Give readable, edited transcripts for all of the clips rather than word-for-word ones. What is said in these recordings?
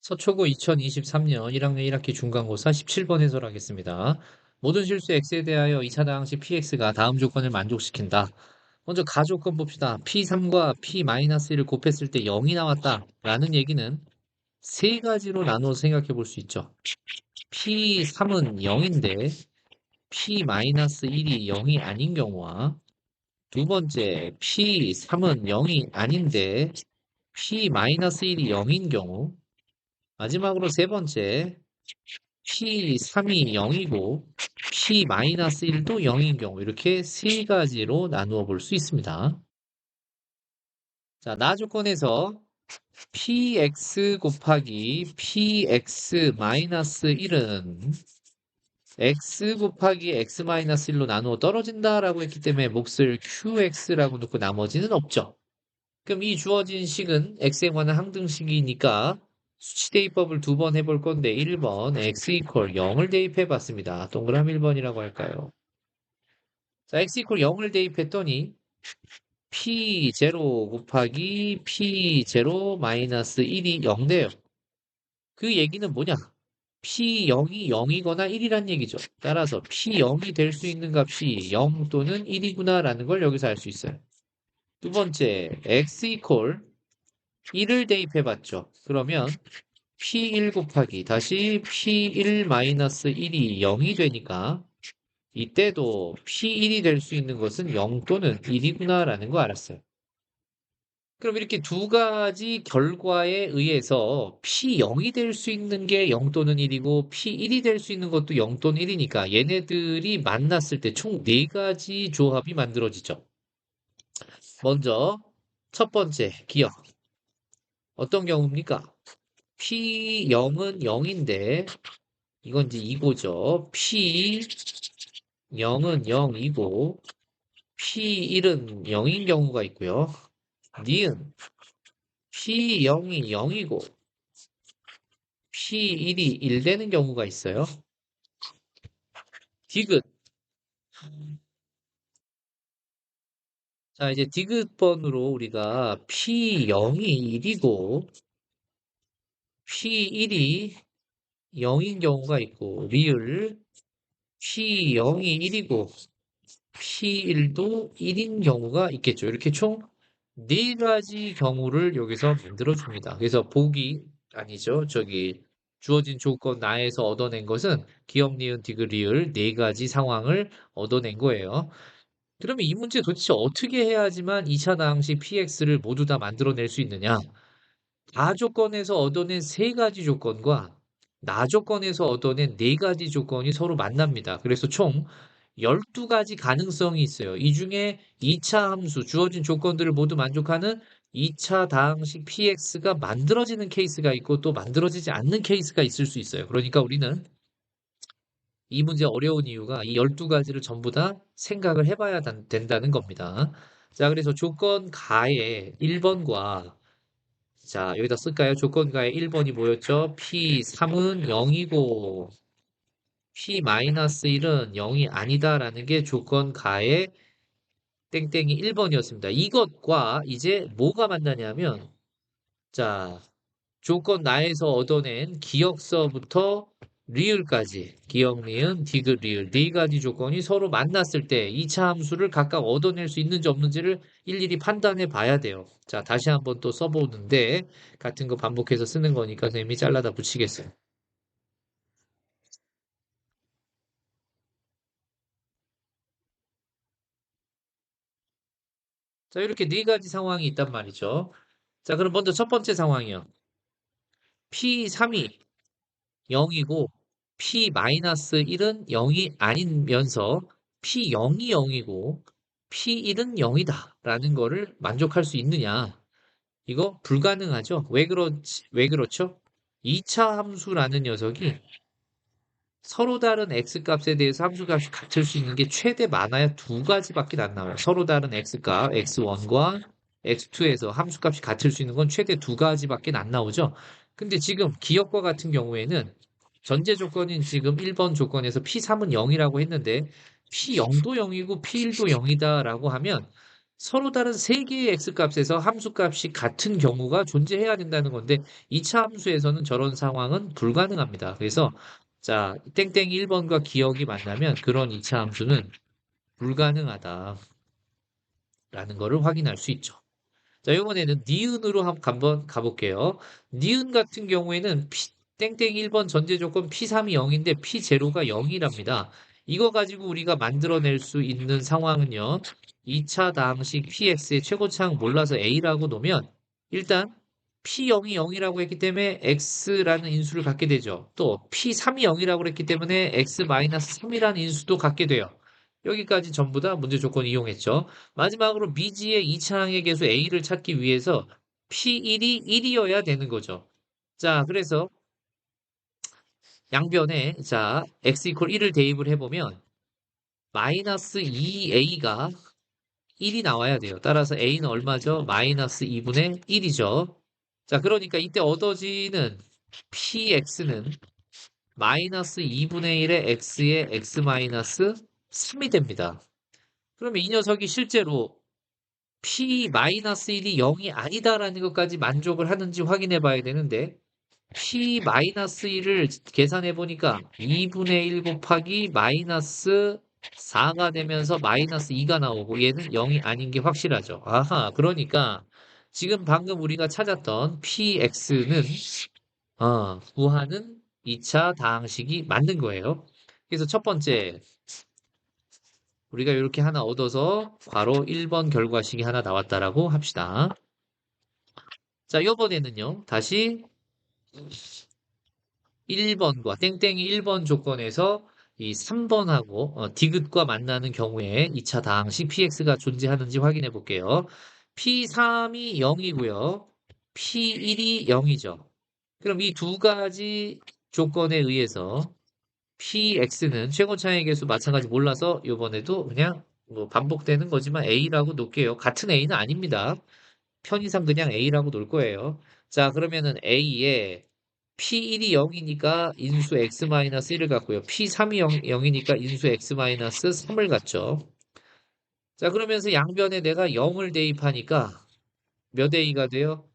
서초고 2023년 1학년 1학기 중간고사 17번 해설하겠습니다. 모든 실수 x에 대하여 2차 다항식 px가 다음 조건을 만족시킨다. 먼저 가조건 봅시다. p3과 p-1을 곱했을 때 0이 나왔다. 라는 얘기는 세 가지로 나눠 생각해 볼 수 있죠. p3은 0인데 p-1이 0이 아닌 경우와 두 번째 p3은 0이 아닌데 p-1이 0인 경우 마지막으로 세 번째 P3이 0이고 P-1도 0인 경우 이렇게 세 가지로 나누어 볼 수 있습니다. 자, 나 조건에서 PX 곱하기 PX-1은 X 곱하기 X-1로 나누어 떨어진다라고 했기 때문에 몫을 QX라고 놓고 나머지는 없죠. 그럼 이 주어진 식은 x에 관한 항등식이니까 수치대입법을 두 번 해볼 건데 1번 x 이퀄 0을 대입해 봤습니다. 동그라미 1번이라고 할까요? 자, x 이퀄 0을 대입했더니 p0 곱하기 p0 마이너스 1이 0 돼요. 그 얘기는 뭐냐? p0이 0이거나 1이란 얘기죠. 따라서 p0이 될 수 있는 값이 0 또는 1이구나라는 걸 여기서 알 수 있어요. 두 번째, x 이퀄 1을 대입해봤죠. 그러면 P1 곱하기 다시 P1 마이너스 1이 0이 되니까 이때도 P1이 될 수 있는 것은 0 또는 1이구나라는 거 알았어요. 그럼 이렇게 두 가지 결과에 의해서 P0이 될 수 있는 게 0 또는 1이고 P1이 될 수 있는 것도 0 또는 1이니까 얘네들이 만났을 때 총 네 가지 조합이 만들어지죠. 먼저 첫 번째 기억. 어떤 경우입니까? P0은 0인데 이건 이제 이거죠. P0은 0이고 P1은 0인 경우가 있고요. 니은 P0이 0이고 P1이 1 되는 경우가 있어요. 디귿. 자, 이제 디귿번으로 우리가 P0이 1이고 P1이 0인 경우가 있고 리을 P0이 1이고 P1도 1인 경우가 있겠죠. 이렇게 총 네 가지 경우를 여기서 만들어 줍니다. 그래서 보기 아니죠. 저기 주어진 조건 나에서 얻어낸 것은 기억, 니은, 디귿, 리을 네 가지 상황을 얻어낸 거예요. 그러면 이 문제 도대체 어떻게 해야지만 2차 다항식 PX를 모두 다 만들어낼 수 있느냐? 다 조건에서 얻어낸 세 가지 조건과 나 조건에서 얻어낸 네 가지 조건이 서로 만납니다. 그래서 총 12가지 가능성이 있어요. 이 중에 2차 함수, 주어진 조건들을 모두 만족하는 2차 다항식 PX가 만들어지는 케이스가 있고 또 만들어지지 않는 케이스가 있을 수 있어요. 그러니까 우리는 이 문제 어려운 이유가 이 12가지를 전부 다 생각을 해봐야 된다는 겁니다. 자, 그래서 조건 가에 1번과 자, 여기다 쓸까요? 조건가의 1번이 뭐였죠? P3은 0이고 P-1은 0이 아니다라는 게 조건가의 땡땡이 1번이었습니다. 이것과 이제 뭐가 만나냐면 자, 조건 나에서 얻어낸 기억서부터 리을까지 기억, 니은, 디귿, 리을 네 가지 조건이 서로 만났을 때 2차 함수를 각각 얻어낼 수 있는지 없는지를 일일이 판단해 봐야 돼요. 자, 다시 한번 또 써보는데 같은 거 반복해서 쓰는 거니까 선생님이 잘라다 붙이겠어요. 자, 이렇게 네 가지 상황이 있단 말이죠. 자, 그럼 먼저 첫 번째 상황이요. P3이 0이고 P-1은 0이 아니면서 P0이 0이고 P1은 0이다 라는 거를 만족할 수 있느냐? 이거 불가능하죠? 왜 그렇죠? 2차 함수라는 녀석이 서로 다른 x값에 대해서 함수값이 같을 수 있는 게 최대 많아야 두 가지밖에 안 나와요. 서로 다른 x값 x1과 x2에서 함수값이 같을 수 있는 건 최대 두 가지밖에 안 나오죠. 근데 지금 기억과 같은 경우에는 전제 조건인 지금 1번 조건에서 P3은 0이라고 했는데 P0도 0이고 P1도 0이다라고 하면 서로 다른 세 개의 x값에서 함수값이 같은 경우가 존재해야 된다는 건데 2차 함수에서는 저런 상황은 불가능합니다. 그래서 자, 땡땡 1번과 기억이 만나면 그런 2차 함수는 불가능하다라는 거를 확인할 수 있죠. 자, 이번에는 니은으로 한번 가볼게요. 니은 같은 경우에는 땡땡 1번 전제 조건 P3이 0인데 P0가 0이랍니다. 이거 가지고 우리가 만들어낼 수 있는 상황은요. 2차 다항식 PX의 최고차항 몰라서 A라고 놓으면 일단 P0이 0이라고 했기 때문에 X라는 인수를 갖게 되죠. 또 P3이 0이라고 했기 때문에 X-3이라는 인수도 갖게 돼요. 여기까지 전부 다 문제 조건 이용했죠. 마지막으로 미지의 2차항의 개수 A를 찾기 위해서 P1이 1이어야 되는 거죠. 자, 그래서 양변에 자 x 이퀄 1을 대입을 해보면 마이너스 2a가 1이 나와야 돼요. 따라서 a는 얼마죠? 마이너스 2분의 1이죠. 자, 그러니까 이때 얻어지는 px는 마이너스 2분의 1의 x의 x 마이너스 3이 됩니다. 그러면 이 녀석이 실제로 p-1이 0이 아니다라는 것까지 만족을 하는지 확인해 봐야 되는데 p-1을 계산해 보니까 2분의 1 곱하기 마이너스 4가 되면서 마이너스 2가 나오고 얘는 0이 아닌 게 확실하죠. 아하, 그러니까 지금 방금 우리가 찾았던 px는 구하는 2차 다항식이 맞는 거예요. 그래서 첫 번째 우리가 이렇게 하나 얻어서 바로 1번 결과식이 하나 나왔다라고 합시다. 자, 이번에는요. 다시 1번과 땡땡이 1번 조건에서 이 3번하고 디귿과 만나는 경우에 2차 다항식 px가 존재하는지 확인해 볼게요. p3이 0이고요. p1이 0이죠. 그럼 이 두 가지 조건에 의해서 px는 최고차항의 개수 마찬가지 몰라서 이번에도 그냥 뭐 반복되는 거지만 a라고 놓을게요. 같은 a는 아닙니다. 편의상 그냥 a라고 놓을 거예요. 자, 그러면은 a에 P1이 0이니까 인수 x-1을 갖고요. P3이 0이니까 인수 x-3을 갖죠. 자, 그러면서 양변에 내가 0을 대입하니까 몇 a가 돼요?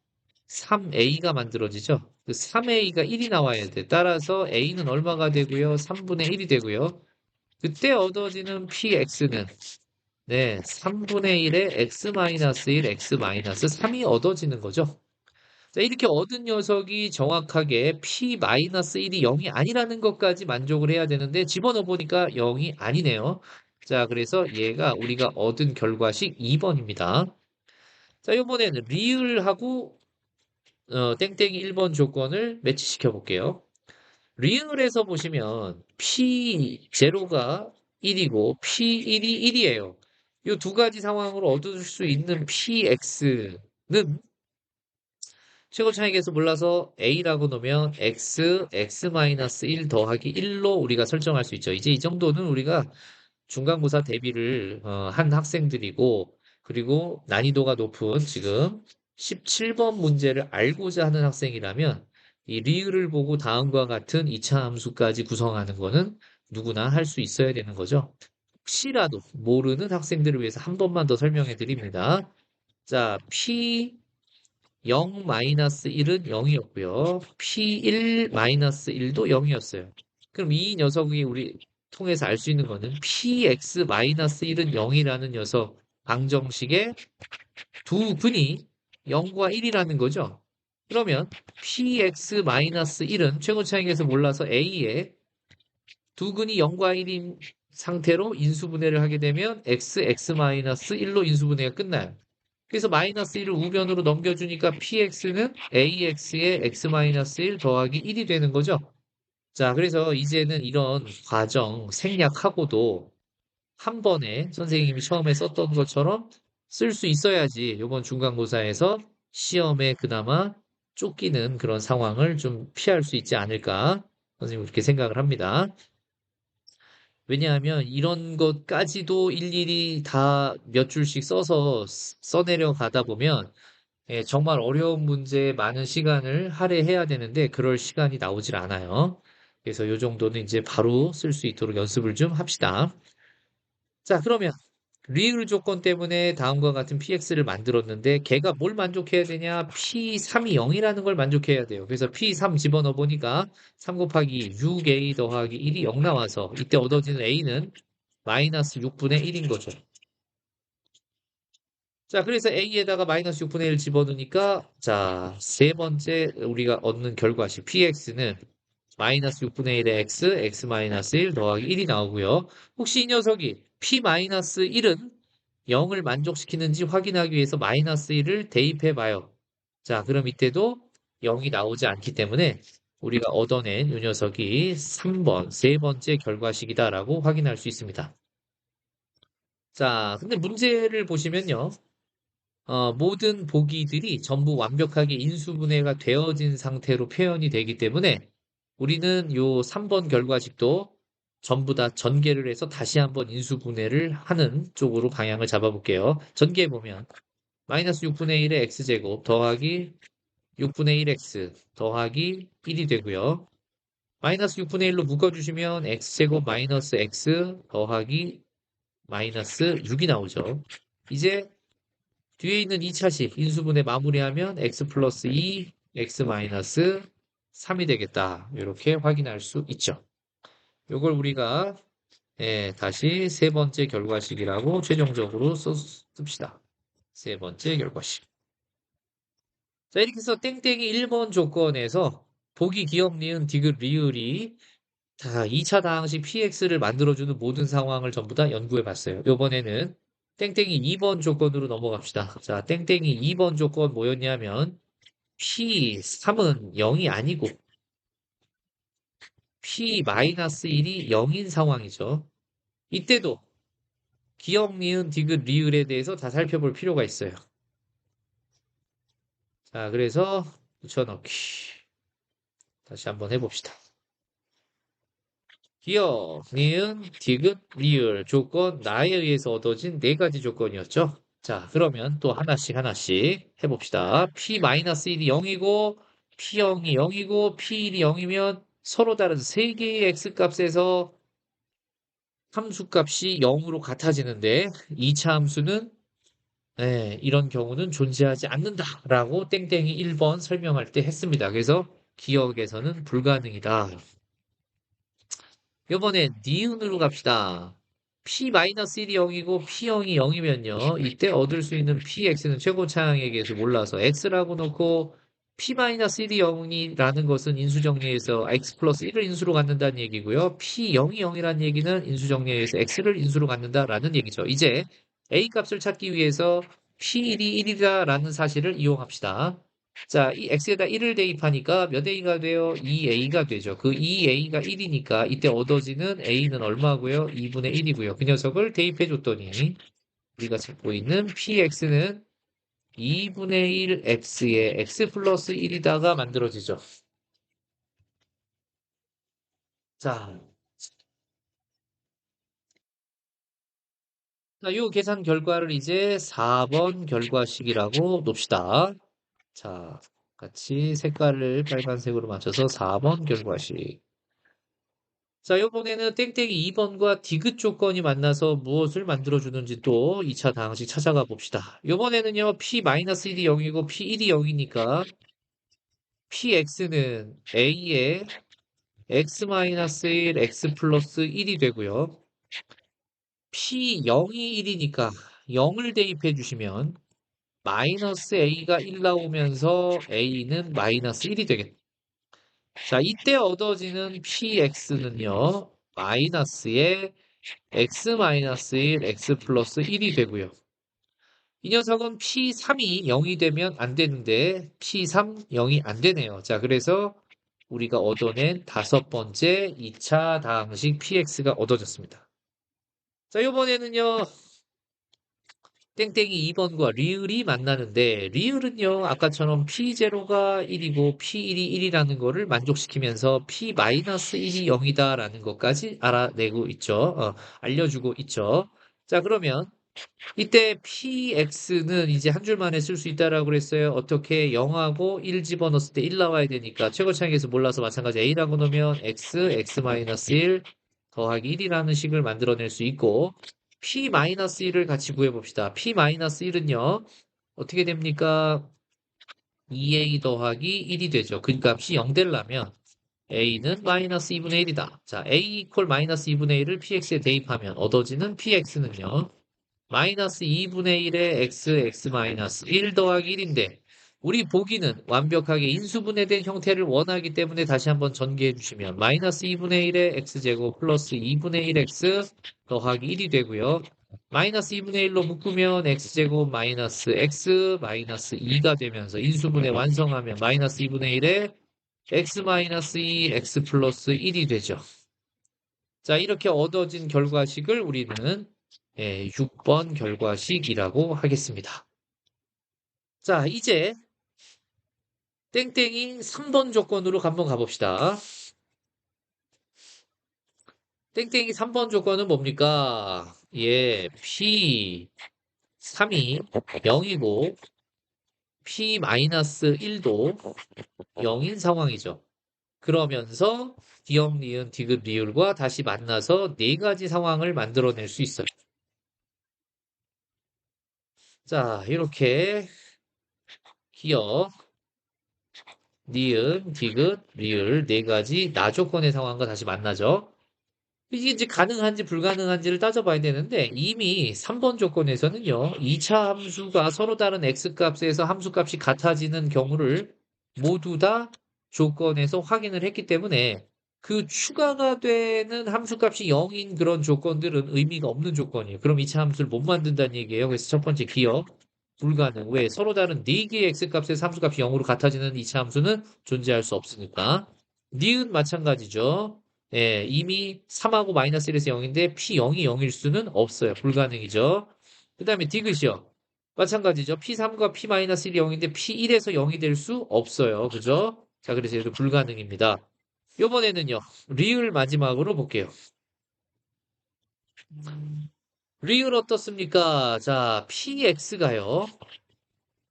3a가 만들어지죠. 그 3a가 1이 나와야 돼. 따라서 a는 얼마가 되고요? 3분의 1이 되고요. 그때 얻어지는 px는 네, 3분의 1에 x-1, x-3이 얻어지는 거죠. 자, 이렇게 얻은 녀석이 정확하게 p-1이 0이 아니라는 것까지 만족을 해야 되는데 집어넣어 보니까 0이 아니네요. 자, 그래서 얘가 우리가 얻은 결과식 2번입니다. 자, 이번에는 리을하고 땡땡이 1번 조건을 매치시켜 볼게요. 리을에서 보시면 p0가 1이고 p1이 1이에요. 이 두 가지 상황으로 얻을 수 있는 px는 최고 차익에서 몰라서 a라고 놓으면 x-1 더하기 1로 우리가 설정할 수 있죠. 이제 이 정도는 우리가 중간고사 대비를 한 학생들이고 그리고 난이도가 높은 지금 17번 문제를 알고자 하는 학생이라면 이 리을을 보고 다음과 같은 2차 함수까지 구성하는 거는 누구나 할 수 있어야 되는 거죠. 혹시라도 모르는 학생들을 위해서 한 번만 더 설명해 드립니다. 자, P 0-1은 0이었고요. P1-1도 0이었어요. 그럼 이 녀석이 우리 통해서 알 수 있는 거는 PX-1은 0이라는 녀석 방정식의 두 근이 0과 1이라는 거죠. 그러면 PX-1은 최고 차익에서 몰라서 A의 두 근이 0과 1인 상태로 인수분해를 하게 되면 X-1로 인수분해가 끝나요. 그래서 마이너스 1을 우변으로 넘겨주니까 px는 ax의 x-1 더하기 1이 되는 거죠. 자, 그래서 이제는 이런 과정 생략하고도 한 번에 선생님이 처음에 썼던 것처럼 쓸 수 있어야지 이번 중간고사에서 시험에 그나마 쫓기는 그런 상황을 좀 피할 수 있지 않을까 선생님 그렇게 생각을 합니다. 왜냐하면 이런 것까지도 일일이 다 몇 줄씩 써서 써내려 가다 보면 예, 정말 어려운 문제에 많은 시간을 할애해야 되는데 그럴 시간이 나오질 않아요. 그래서 이 정도는 이제 바로 쓸 수 있도록 연습을 좀 합시다. 자, 그러면 리을 조건 때문에 다음과 같은 px를 만들었는데 걔가 뭘 만족해야 되냐? p3이 0이라는 걸 만족해야 돼요. 그래서 p3 집어넣어 보니까 3 곱하기 6a 더하기 1이 0 나와서 이때 얻어지는 a는 마이너스 6분의 1인 거죠. 자, 그래서 a에다가 마이너스 6분의 1 집어넣으니까 자, 세 번째 우리가 얻는 결과식 px는 마이너스 6분의 1의 x 마이너스 1 더하기 1이 나오고요. 혹시 이 녀석이 p 마이너스 1은 0을 만족시키는지 확인하기 위해서 마이너스 1을 대입해 봐요. 자, 그럼 이때도 0이 나오지 않기 때문에 우리가 얻어낸 이 녀석이 3번, 세 번째 결과식이다라고 확인할 수 있습니다. 자, 근데 문제를 보시면요. 모든 보기들이 전부 완벽하게 인수분해가 되어진 상태로 표현이 되기 때문에 우리는 요 3번 결과식도 전부 다 전개를 해서 다시 한번 인수분해를 하는 쪽으로 방향을 잡아볼게요. 전개해 보면 마이너스 6분의 1의 x제곱 더하기 6분의 1x 더하기 1이 되고요. 마이너스 6분의 1로 묶어주시면 x제곱 마이너스 x 더하기 마이너스 6이 나오죠. 이제 뒤에 있는 2차식 인수분해 마무리하면 x 플러스 2, x 마이너스 3이 되겠다. 이렇게 확인할 수 있죠. 이걸 우리가 다시 세 번째 결과식이라고 최종적으로 씁시다. 세 번째 결과식. 자, 이렇게 해서 땡땡이 1번 조건에서 보기, 기억, 니은, 디귿, 리을이 자, 2차 다항식 px를 만들어주는 모든 상황을 전부 다 연구해 봤어요. 이번에는 땡땡이 2번 조건으로 넘어갑시다. 자, 땡땡이 2번 조건 뭐였냐면 p3은 0이 아니고 p-1이 0인 상황이죠. 이때도 기억, 니은, 디귿, 리을에 대해서 다 살펴볼 필요가 있어요. 자, 그래서 붙여넣기. 다시 한번 해봅시다. 기억, 니은, 디귿, 리을 조건 나에 의해서 얻어진 네 가지 조건이었죠. 자, 그러면 또 하나씩 하나씩 해봅시다. p-1이 0이고 p0이 0이고 p1이 0이면 서로 다른 세 개의 x값에서 함수값이 0으로 같아지는데 2차 함수는 이런 경우는 존재하지 않는다라고 땡땡이 1번 설명할 때 했습니다. 그래서 기억에서는 불가능이다. 이번에 니은으로 갑시다. p-1이 0이고 p0이 0이면요. 이때 얻을 수 있는 px는 최고차항에게서 몰라서 x라고 놓고 p-1이 0이라는 것은 인수정리해서 x 플러스 1을 인수로 갖는다는 얘기고요. p0이 0이라는 얘기는 인수정리해서 x를 인수로 갖는다라는 얘기죠. 이제 a 값을 찾기 위해서 p1이 1이다라는 사실을 이용합시다. 자, 이 x에다 1을 대입하니까 몇 a가 돼요? 2a가 되죠. 그 2a가 1이니까 이때 얻어지는 a는 얼마고요? 2분의 1이고요. 그 녀석을 대입해 줬더니 우리가 찾고 있는 px는 2분의 1 x에 x 플러스 1이다가 만들어지죠. 자, 이 계산 결과를 이제 4번 결과식이라고 놉시다. 자, 같이 색깔을 빨간색으로 맞춰서 4번 결과식. 자, 이번에는 땡땡이 2번과 디귿 조건이 만나서 무엇을 만들어주는지 또 2차 다항식 찾아가 봅시다. 이번에는요, p-1이 0이고 p1이 0이니까 px는 a의 x-1, x 플러스 1이 되고요. p0이 1이니까 0을 대입해 주시면 마이너스 a가 1 나오면서 a는 마이너스 1이 되겠다. 자, 이때 얻어지는 px는요, 마이너스의 x-1, x 플러스 1이 되고요. 이 녀석은 p3이 0이 되면 안 되는데 p3 0이 안 되네요. 자, 그래서 우리가 얻어낸 다섯 번째 2차 다항식 px가 얻어졌습니다. 자, 이번에는요. 땡땡이 2번과 리을이 만나는데 리을은요 아까처럼 P0가 1이고 P1이 1이라는 거를 만족시키면서 P-1이 0이다라는 것까지 알아내고 있죠. 알려주고 있죠. 자, 그러면 이때 PX는 이제 한 줄만에 쓸 수 있다라고 그랬어요. 어떻게 0하고 1 집어넣었을 때 1 나와야 되니까 최고차항에서 몰라서 마찬가지 A라고 넣으면 X, X-1 더하기 1이라는 식을 만들어낼 수 있고 P-1을 같이 구해봅시다. P-1은요, 어떻게 됩니까? 2A 더하기 1이 되죠. 그 값이 0 되려면 A는 마이너스 2분의 1이다. 자, A 이퀄 마이너스 2분의 1을 PX에 대입하면 얻어지는 PX는요, 마이너스 2분의 1의 X 마이너스 1 더하기 1인데, 우리 보기는 완벽하게 인수분해된 형태를 원하기 때문에 다시 한번 전개해 주시면, 마이너스 2분의 1의 X제곱 플러스 2분의 1X 더하기 1이 되고요. 마이너스 2분의 1로 묶으면 X제곱 마이너스 X 마이너스 2가 되면서 인수분해 완성하면 마이너스 2분의 1에 X 마이너스 2, X 플러스 1이 되죠. 자, 이렇게 얻어진 결과식을 우리는 6번 결과식이라고 하겠습니다. 자, 이제 땡땡이 3번 조건으로 한번 가봅시다. 땡땡이 3번 조건은 뭡니까? P3이 0이고 P-1도 0인 상황이죠. 그러면서 기역, 니은, 디귿, 리을과 다시 만나서 네 가지 상황을 만들어낼 수 있어요. 자, 이렇게 기역, 니은, 디귿, 리을 네 가지 나조건의 상황과 다시 만나죠. 이게 이제 가능한지 불가능한지를 따져봐야 되는데 이미 3번 조건에서는요. 2차 함수가 서로 다른 x값에서 함수값이 같아지는 경우를 모두 다 조건에서 확인을 했기 때문에 그 추가가 되는 함수값이 0인 그런 조건들은 의미가 없는 조건이에요. 그럼 2차 함수를 못 만든다는 얘기예요. 그래서 첫 번째 기억 불가능. 왜? 서로 다른 4개의 x값에서 함수값이 0으로 같아지는 2차 함수는 존재할 수 없으니까. 니은 마찬가지죠. 예, 이미 3하고 마이너스 1에서 0인데 P0이 0일 수는 없어요. 불가능이죠. 그 다음에 디귿이요. 마찬가지죠. P3과 P-1이 0인데 P1에서 0이 될 수 없어요. 그죠? 자, 그래서 얘도 불가능입니다. 요번에는요. 리을 마지막으로 볼게요. 리을 어떻습니까? 자, PX가요.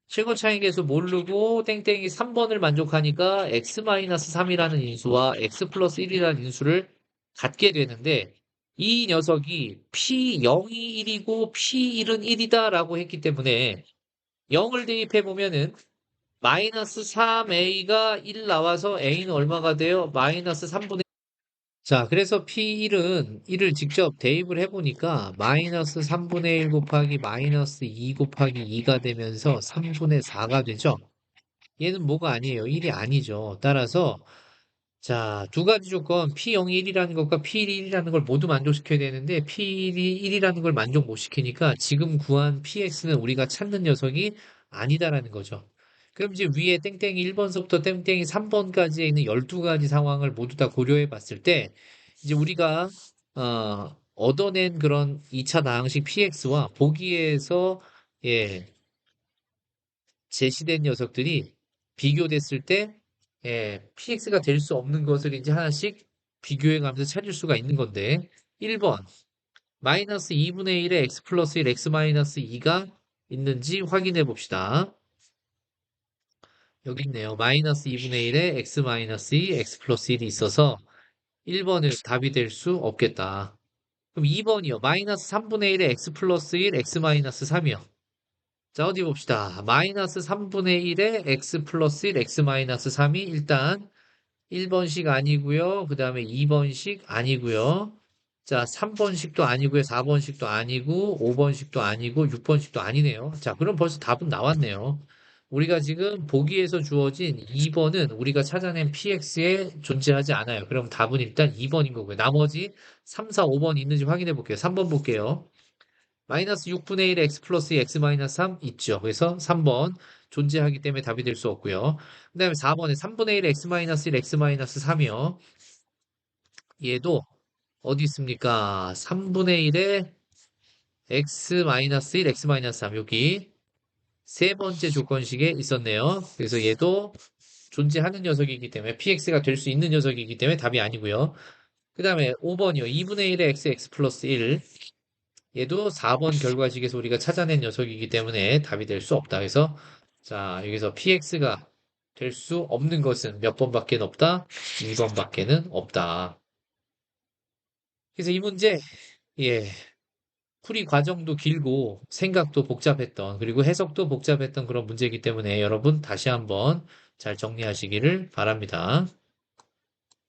최고 차익에서 모르고 땡땡이 3번을 만족하니까 x-3이라는 인수와 x 플러스 1이라는 인수를 갖게 되는데 이 녀석이 P0이 1이고 P1은 1이다라고 했기 때문에 0을 대입해 보면은 마이너스 3a가 1 나와서 a는 얼마가 돼요? 마이너스 3분의 자, 그래서 P1은 1을 직접 대입을 해보니까 마이너스 3분의 1 곱하기 마이너스 2 곱하기 2가 되면서 3분의 4가 되죠. 얘는 뭐가 아니에요. 1이 아니죠. 따라서 자, 두 가지 조건 P0이 1이라는 것과 P1이 1이라는 걸 모두 만족시켜야 되는데 P1이 1이라는 걸 만족 못 시키니까 지금 구한 PX는 우리가 찾는 녀석이 아니다라는 거죠. 그럼 이제 위에 땡땡이 1번서부터 땡땡이 3번까지에 있는 12가지 상황을 모두 다 고려해 봤을 때 이제 우리가 얻어낸 그런 2차 다항식 PX와 보기에서 예, 제시된 녀석들이 비교됐을 때 PX가 될 수 없는 것을 이제 하나씩 비교해 가면서 찾을 수가 있는 건데 1번 마이너스 2분의 1에 x 플러스 1, x 마이너스 2가 있는지 확인해 봅시다. 여기 있네요. 마이너스 2분의 1에 x 마이너스 2, x 플러스 1이 있어서 1번은 답이 될 수 없겠다. 그럼 2번이요. 마이너스 3분의 1에 x 플러스 1, x 마이너스 3이요. 자, 어디 봅시다. 마이너스 3분의 1에 x 플러스 1, x 마이너스 3이 일단 1번씩 아니고요. 그 다음에 2번씩 아니고요. 자, 3번씩도 아니고요. 4번씩도 아니고 5번씩도 아니고 6번씩도 아니네요. 자, 그럼 벌써 답은 나왔네요. 우리가 지금 보기에서 주어진 2번은 우리가 찾아낸 PX에 존재하지 않아요. 그럼 답은 일단 2번인 거고요. 나머지 3, 4, 5번 있는지 확인해 볼게요. 3번 볼게요. 마이너스 6분의 1 x 플러스 x 마이너스 3 있죠. 그래서 3번 존재하기 때문에 답이 될 수 없고요. 그 다음에 4번에 3분의 1 x 마이너스 1 x 마이너스 3이요. 얘도 어디 있습니까? 3분의 1에 x 마이너스 1 x 마이너스 3 여기 세 번째 조건식에 있었네요. 그래서 얘도 존재하는 녀석이기 때문에 px가 될 수 있는 녀석이기 때문에 답이 아니고요. 그 다음에 5번이요. 2분의 1에 x 플러스 1 얘도 4번 결과식에서 우리가 찾아낸 녀석이기 때문에 답이 될 수 없다. 그래서 자, 여기서 px가 될 수 없는 것은 몇 번밖에 없다? 2번밖에는 없다. 그래서 이 문제 예, 풀이 과정도 길고 생각도 복잡했던 그리고 해석도 복잡했던 그런 문제이기 때문에 여러분 다시 한번 잘 정리하시기를 바랍니다.